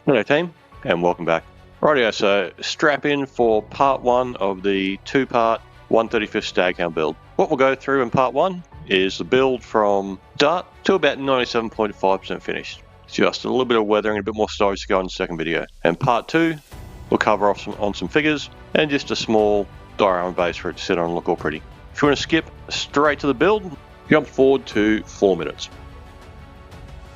Hello team, and welcome back. Rightio, so strap in for part 1 of the 2-part 135th Staghound build. What we'll go through in part 1 is the build from start to about 97.5% finished. Just a little bit of weathering and a bit more storage to go in the second video. And part 2, we'll cover off on some figures and just a small diorama base for it to sit on and look all pretty. If you want to skip straight to the build, jump forward to 4 minutes.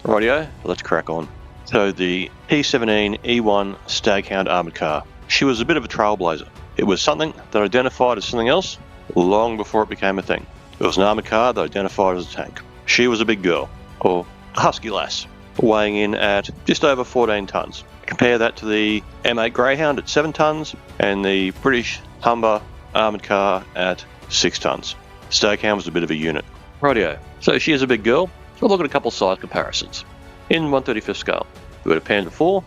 Rightio, let's crack on. So the Pt.1 Staghound armoured car. She was a bit of a trailblazer. It was something that identified as something else long before it became a thing. It was an armoured car that identified as a tank. She was a big girl, or a husky lass, weighing in at just over 14 tonnes. Compare that to the M8 Greyhound at 7 tonnes and the British Humber armoured car at 6 tonnes. Staghound was a bit of a unit. Rightio, so she is a big girl, so we'll look at a couple size comparisons. In 135th scale, we've got a Panda 4,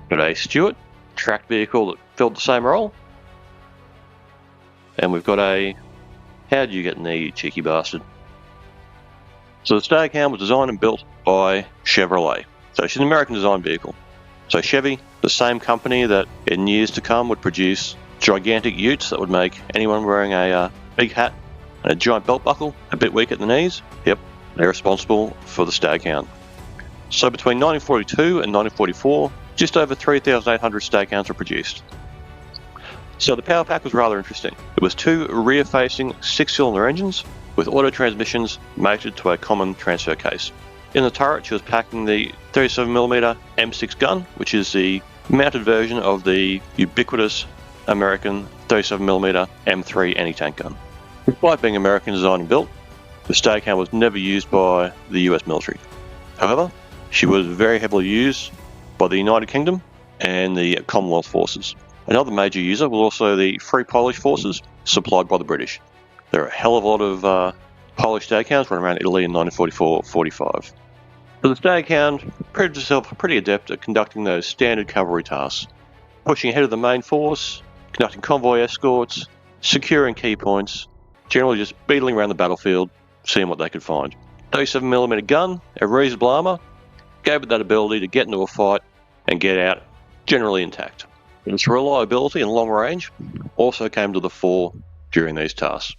got a Stewart tracked vehicle that filled the same role, and we've got a how'd you get in there, you cheeky bastard. So the Staghound was designed and built by Chevrolet, so she's an American design vehicle. So Chevy, the same company that in years to come would produce gigantic utes that would make anyone wearing a big hat and a giant belt buckle a bit weak at the knees. Yep, they're responsible for the Staghound. So between 1942 and 1944, just over 3,800 Staghounds were produced. So the power pack was rather interesting. It was 2 rear-facing 6-cylinder engines with auto transmissions mated to a common transfer case. In the turret, she was packing the 37mm M6 gun, which is the mounted version of the ubiquitous American 37mm M3 anti-tank gun. Despite being American designed and built, the Staghound was never used by the US military. However, she was very heavily used by the United Kingdom and the Commonwealth forces. Another major user was also the Free Polish forces supplied by the British. There are a hell of a lot of Polish Staghounds running around Italy in 1944-45. So the Staghound proved herself pretty adept at conducting those standard cavalry tasks, pushing ahead of the main force, conducting convoy escorts, securing key points, generally just beetling around the battlefield, seeing what they could find. 37mm gun, a reasonable armour, gave it that ability to get into a fight and get out generally intact. And its reliability and long range also came to the fore during these tasks.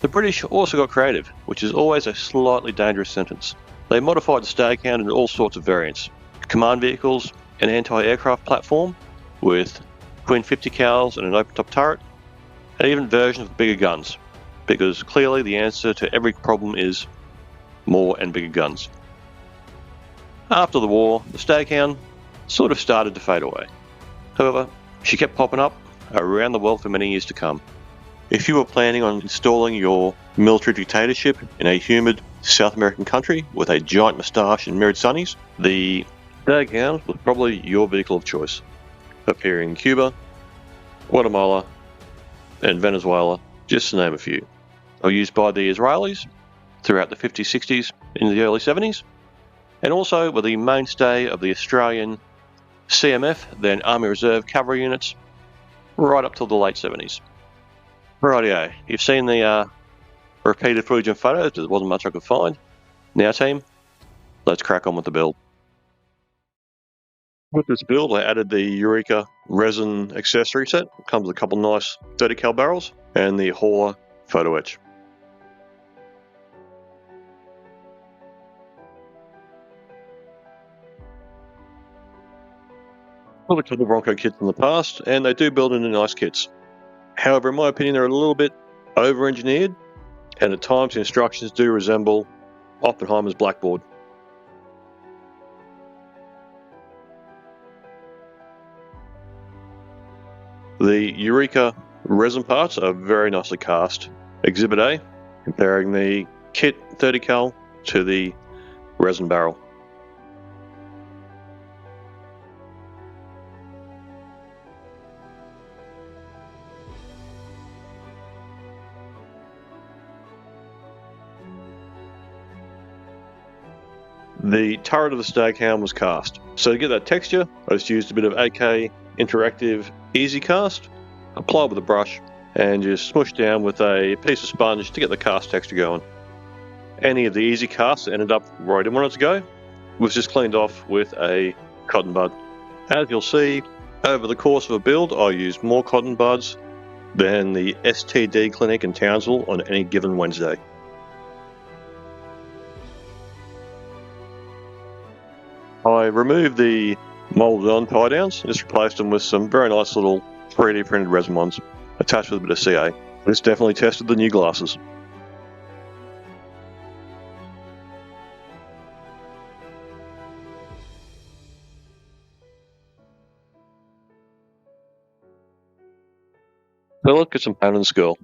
The British also got creative, which is always a slightly dangerous sentence. They modified the Staghound in all sorts of variants. Command vehicles, an anti-aircraft platform with twin 50 cals and an open-top turret, and even versions of bigger guns, because clearly the answer to every problem is more and bigger guns. After the war, the Staghound sort of started to fade away. However, she kept popping up around the world for many years to come. If you were planning on installing your military dictatorship in a humid South American country with a giant moustache and mirrored sunnies, the Staghound was probably your vehicle of choice, appearing in Cuba, Guatemala, and Venezuela, just to name a few. They were used by the Israelis throughout the 50s, 60s, into the early 70s, and also were the mainstay of the Australian CMF, then Army Reserve cavalry units, right up till the late 70s. Rightio, you've seen the repeated footage and photos, there wasn't much I could find. Now team, let's crack on with the build. With this build, I added the Eureka resin accessory set. It comes with a couple nice 30 cal barrels and the Hauler photo etch. I've looked at the Bronco kits in the past, and they do build into nice kits. However, in my opinion, they're a little bit over-engineered, and at times the instructions do resemble Oppenheimer's blackboard. The Eureka resin parts are very nicely cast. Exhibit A, comparing the kit 30 cal to the resin barrel. The turret of the Staghound was cast. So to get that texture, I just used a bit of AK Interactive Easy Cast, applied with a brush, and just smush down with a piece of sponge to get the cast texture going. any of the easy casts that ended up where I didn't want it to go was just cleaned off with a cotton bud. As you'll see, over the course of a build, I used more cotton buds than the STD clinic in Townsville on any given Wednesday. I removed the molded on tie downs and just replaced them with some very nice little 3D printed resin ones attached with a bit of CA. This definitely tested the new glasses. So let's get some paint on the skull.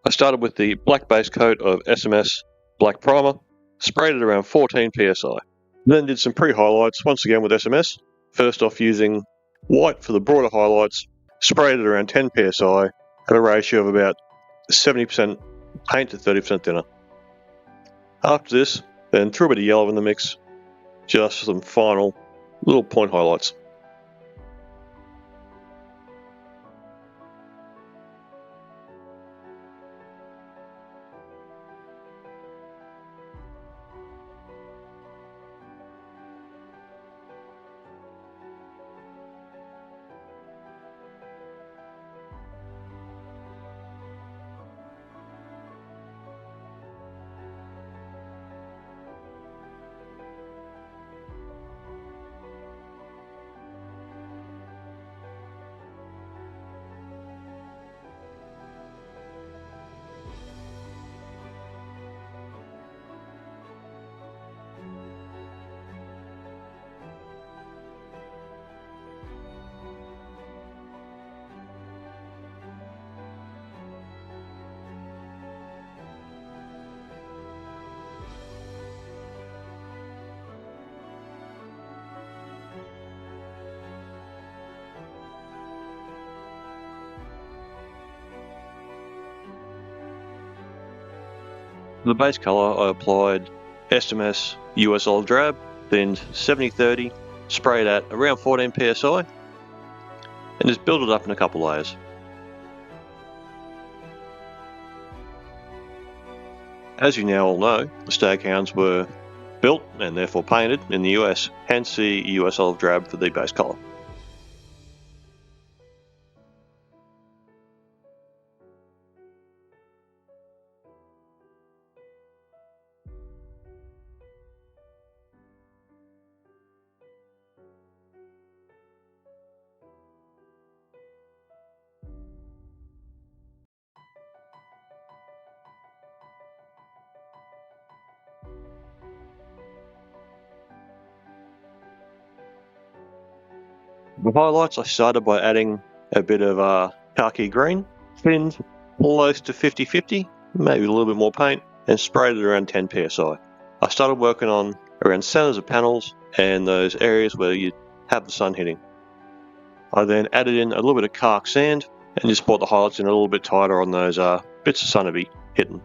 I started with the black base coat of SMS black primer, sprayed it around 14 psi. Then did some pre-highlights once again with SMS, first off using white for the broader highlights, sprayed it around 10 psi at a ratio of about 70% paint to 30% thinner. After this, then threw a bit of yellow in the mix, just for some final little point highlights. For the base colour, I applied SMS US Olive Drab, thinned 70-30, sprayed at around 14 psi, and just built it up in a couple layers. As you now all know, the Staghounds were built and therefore painted in the US, hence the US Olive Drab for the base colour. The highlights, I started by adding a bit of khaki green, thinned close to 50-50, maybe a little bit more paint, and sprayed it around 10 psi. I started working on around centers of panels and those areas where you have the sun hitting. I then added in a little bit of Kark sand and just brought the highlights in a little bit tighter on those bits of sun to be hidden.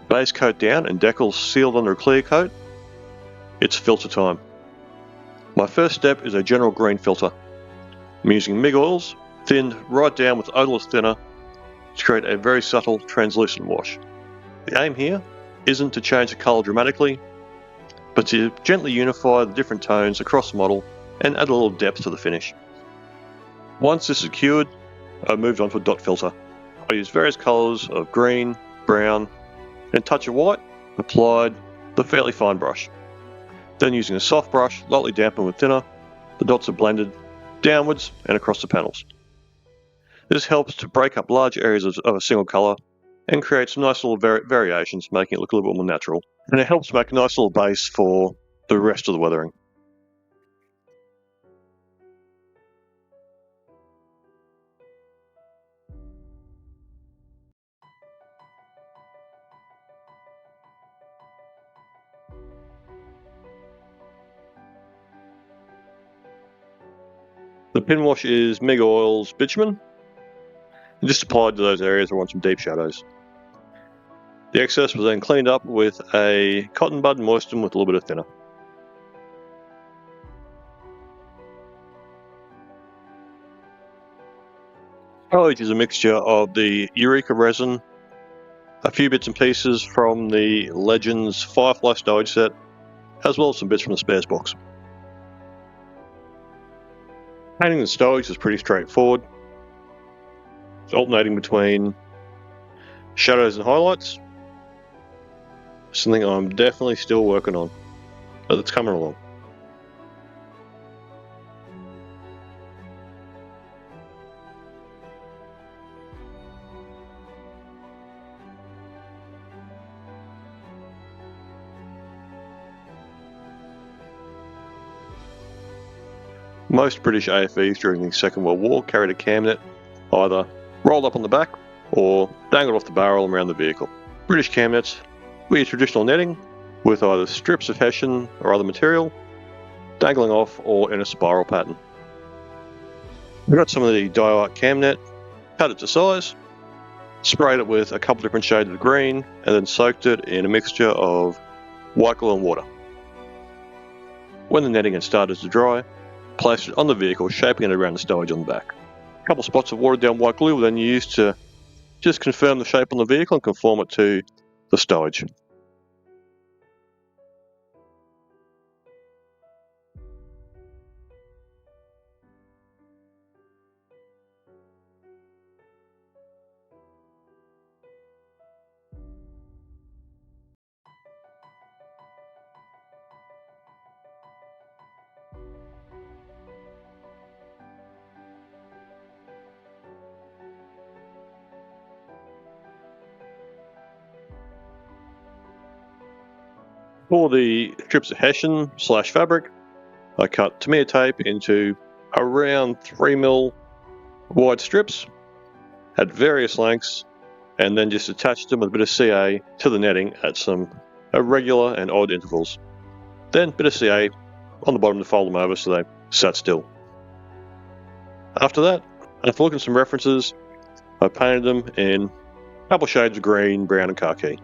Base coat down and decals sealed under a clear coat, it's filter time. My first step is a general green filter. I'm using Mk.I oils, thinned right down with odorless thinner to create a very subtle translucent wash. The aim here isn't to change the colour dramatically, but to gently unify the different tones across the model and add a little depth to the finish. Once this is cured, I moved on to a dot filter. I used various colours of green, brown, and a touch of white, applied the fairly fine brush. Then using a soft brush, lightly dampened with thinner, the dots are blended downwards and across the panels. This helps to break up large areas of a single colour and create some nice little variations, making it look a little bit more natural. And it helps make a nice little base for the rest of the weathering. The pin wash is Mega Oil's bitumen, and just applied to those areas that want some deep shadows. The excess was then cleaned up with a cotton bud, moistened with a little bit of thinner. Stowage is a mixture of the Eureka resin, a few bits and pieces from the Legends Firefly Stowage set, as well as some bits from the spares box. Painting the stowage is pretty straightforward. It's alternating between shadows and highlights. Something I'm definitely still working on, but it's coming along. Most British AFVs during the Second World War carried a cam net either rolled up on the back or dangled off the barrel and around the vehicle. British cam nets were your traditional netting with either strips of hessian or other material dangling off or in a spiral pattern. We got some of the dye-art cam net, cut it to size, sprayed it with a couple different shades of green, and then soaked it in a mixture of white glue and water. When the netting had started to dry, placed it on the vehicle, shaping it around the stowage on the back. A couple spots of watered down white glue were then used to just confirm the shape on the vehicle and conform it to the stowage. For the strips of hessian / fabric, I cut Tamiya tape into around 3mm wide strips at various lengths, and then just attached them with a bit of CA to the netting at some irregular and odd intervals. Then a bit of CA on the bottom to fold them over so they sat still. After that, after looking at some references, I painted them in a couple shades of green, brown and khaki.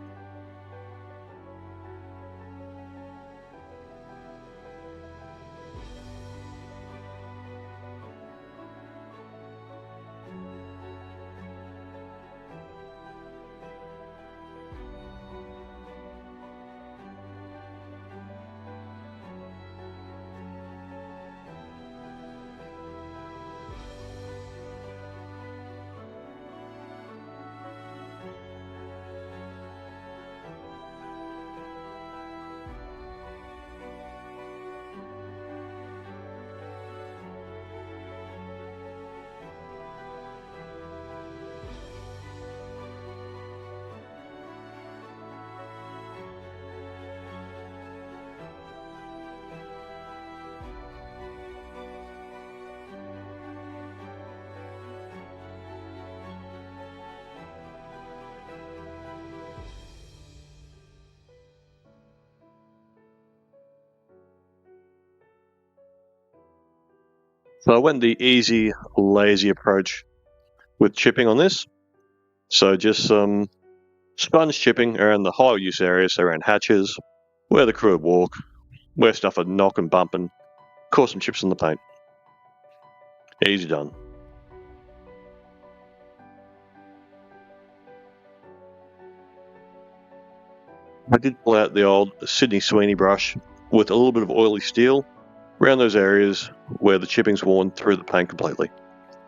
So I went the easy, lazy approach with chipping on this. So just some sponge chipping around the high use areas, so around hatches, where the crew would walk, where stuff would knock and bump and cause some chips on the paint. Easy done. I did pull out the old Sydney Sweeney brush with a little bit of oily steel around those areas where the chipping's worn through the paint completely,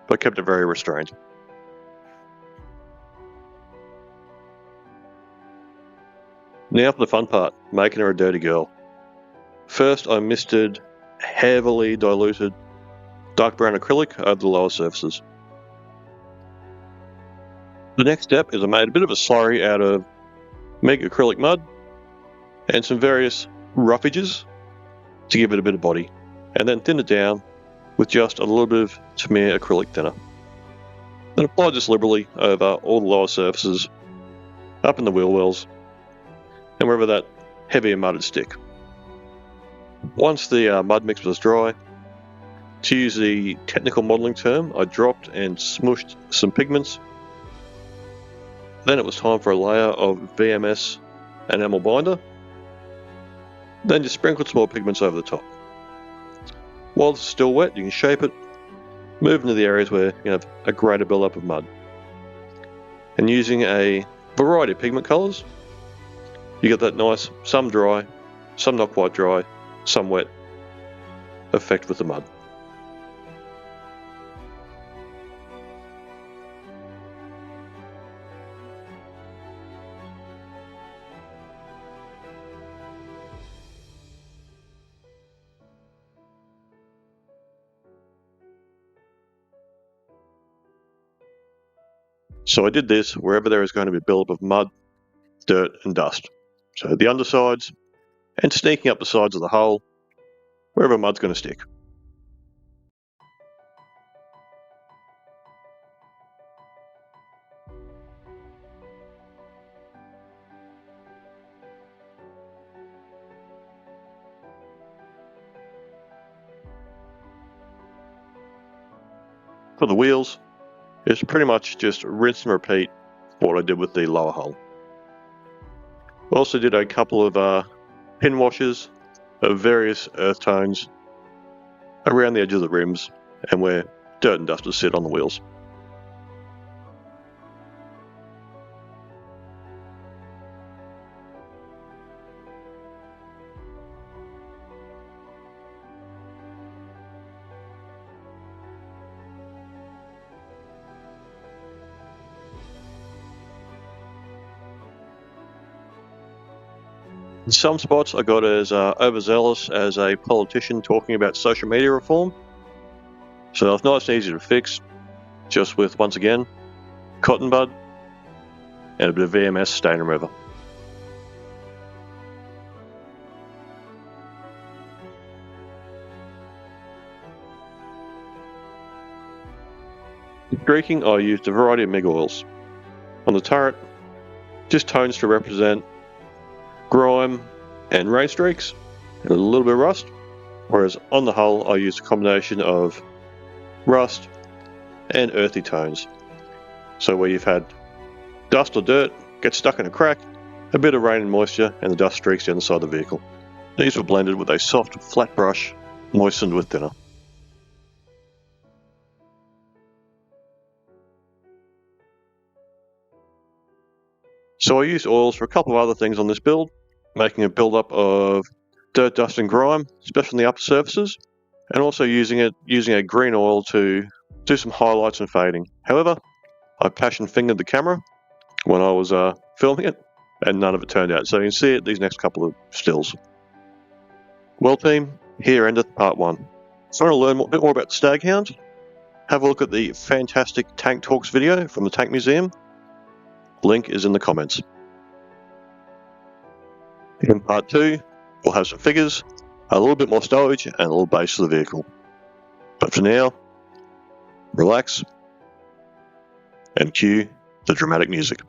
but kept it very restrained. Now for the fun part, making her a dirty girl. First I misted heavily diluted dark brown acrylic over the lower surfaces. The next step is I made a bit of a slurry out of Mk.I acrylic mud and some various roughages to give it a bit of body, and then thin it down with just a little bit of Tamiya acrylic thinner. Then apply this liberally over all the lower surfaces, up in the wheel wells, and wherever that heavier mud would stick. Once the mud mix was dry, To use the technical modelling term, I dropped and smushed some pigments. Then it was time for a layer of VMS enamel binder. Then just sprinkled some more pigments over the top. While it's still wet, you can shape it, move into the areas where you have a greater build-up of mud. And using a variety of pigment colours, you get that nice, some dry, some not quite dry, some wet effect with the mud. So I did this wherever there is going to be a build-up of mud, dirt and dust. So the undersides and sneaking up the sides of the hull, wherever mud's going to stick. For the wheels, it's pretty much just rinse and repeat what I did with the lower hull. I also did a couple of pin washes of various earth tones around the edge of the rims and where dirt and dust will sit on the wheels. In some spots I got as overzealous as a politician talking about social media reform. So it's nice and easy to fix, just with, once again, cotton bud and a bit of VMS stain remover. For streaking, I used a variety of MIG oils. On the turret, just tones to represent grime and rain streaks, and a little bit of rust, whereas on the hull I used a combination of rust and earthy tones. So where you've had dust or dirt get stuck in a crack, a bit of rain and moisture, and the dust streaks down the side of the vehicle. These were blended with a soft, flat brush, moistened with thinner. So I used oils for a couple of other things on this build, making a build-up of dirt, dust and grime, especially on the upper surfaces, and also using a green oil to do some highlights and fading. However, I passion-fingered the camera when I was filming it, and none of it turned out. So you can see it these next couple of stills. Well team, here endeth part 1. If you want to learn a bit more about Staghound, have a look at the fantastic Tank Talks video from the Tank Museum. Link is in the comments. In part 2, we'll have some figures, a little bit more stowage, and a little base of the vehicle. But for now, relax and cue the dramatic music.